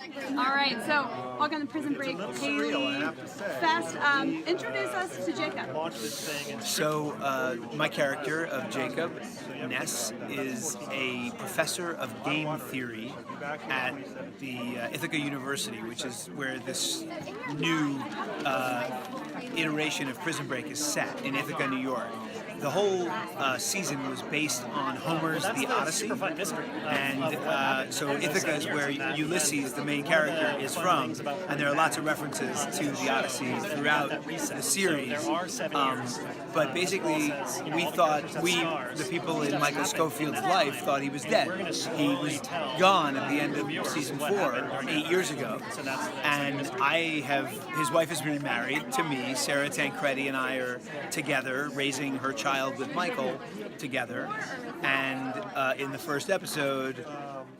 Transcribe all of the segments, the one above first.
All right, so welcome to Prison Break Paley Fest. Introduce us to Jacob. So my character of Jacob, Ness, is a professor of game theory at the Ithaca University, which is where this new iteration of Prison Break is set, in Ithaca, New York. The whole season was based on Homer's The Odyssey, and so Ithaca is where Ulysses, the main character, is from, and there are lots of references to The Odyssey throughout the series. But basically, the people in Michael Scofield's life, thought he was dead. He was gone at the end of season 4, 8 years ago, and his wife has been married to me. Sarah Tancredi and I are together, raising her child with Michael together, and in the first episode,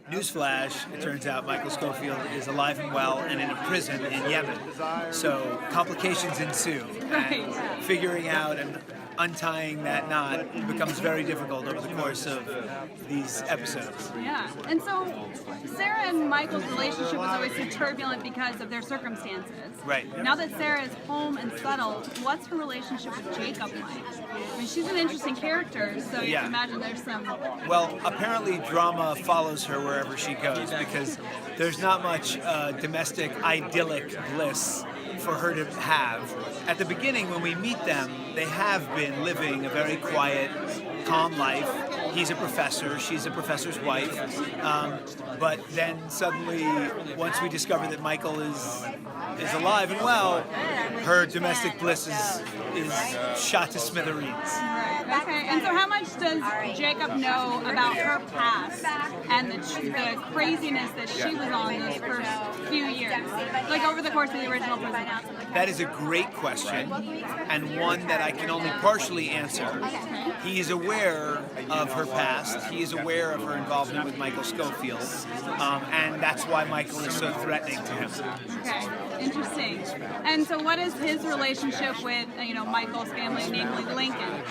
newsflash, it turns out Michael Scofield is alive and well and in a prison in Yemen. So complications ensue, and figuring out and untying that knot becomes very difficult over the course of these episodes. Yeah, and so Sarah and Michael's relationship was always so turbulent because of their circumstances. Right. Now that Sarah is home and settled, what's her relationship with Jacob like? I mean, she's an interesting character, so you can imagine there's some... Well, apparently drama follows her wherever she goes, because there's not much domestic idyllic bliss for her to have. At the beginning, when we meet them, they have been living a very quiet, calm life. He's a professor, she's a professor's wife. But then suddenly, once we discover that Michael is alive and well, her domestic bliss is shot to smithereens. Right. Okay. And so, how much does Jacob know about her past and the craziness that she was on those first few years, like over the course of the original prison? That is a great question, and one that I can only partially answer. He is aware of her past. He is aware of her involvement with Michael Scofield, and that's why Michael is so threatening to him. Okay, interesting. And so, what is his relationship with Michael's family, namely Lincoln?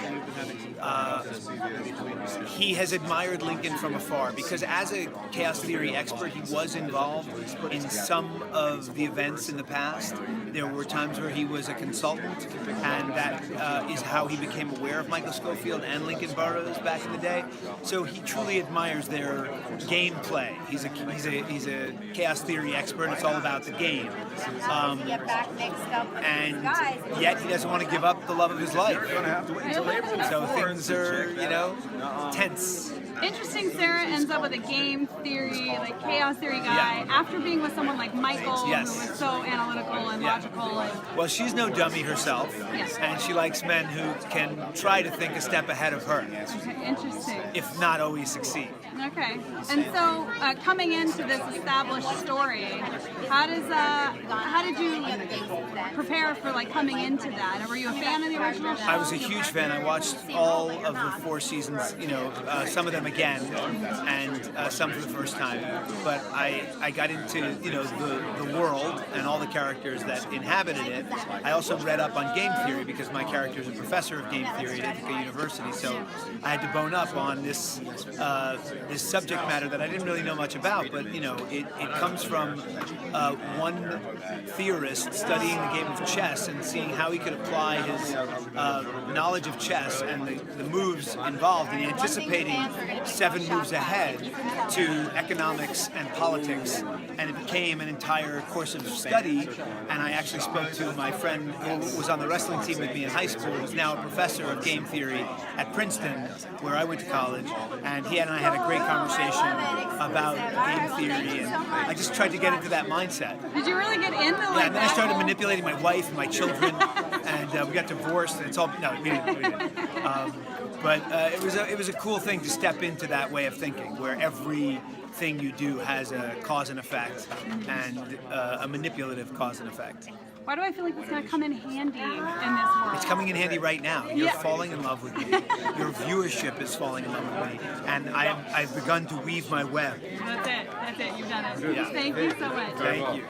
He has admired Lincoln from afar because, as a chaos theory expert, he was involved in some of the events in the past. There were times where he was a consultant, and that is how he became aware of Michael Scofield and Lincoln Burrows back in the day. So he truly admires their gameplay. He's a chaos theory expert. It's all about the game, and yet he doesn't want to give up the love of his life. So things are, tense. Interesting. Sarah ends up with a game theory, like chaos theory guy, after being with someone like Michael, who was so analytical and logical. Well, she's no dummy herself, and she likes men who can try to think a step ahead of her. Okay, interesting. If not always succeed. Okay. And so, coming into this established story, how did you prepare for coming into that? Were you a fan of the original show? I was a huge fan. I watched all of the 4 seasons. Some of them again, and some for the first time. But I got into the world and all the characters that inhabited it. I also read up on game theory because my character is a professor of game theory at Ithaca University. So I had to bone up on this subject matter that I didn't really know much about. But it comes from one theorist studying the game of chess and seeing how he could apply his knowledge of chess and the moves involved in anticipating 7 moves ahead to economics and politics, and it became an entire course of study. And I actually spoke to my friend who was on the wrestling team with me in high school, who's now a professor of game theory at Princeton, where I went to college, and he and I had a great conversation about game theory, and I just tried to get into that mindset. Did you really get into Yeah, and then I started manipulating my wife and my children, and we got divorced, and it's all, no, we didn't. But it was a cool thing to step into that way of thinking, where everything you do has a cause and effect, and a manipulative cause and effect. Why do I feel like it's going to come in handy in this world? It's coming in handy right now. You're falling in love with me. Your viewership is falling in love with me, and I've begun to weave my web. That's it. You've done it. Thank you so much. Thank you.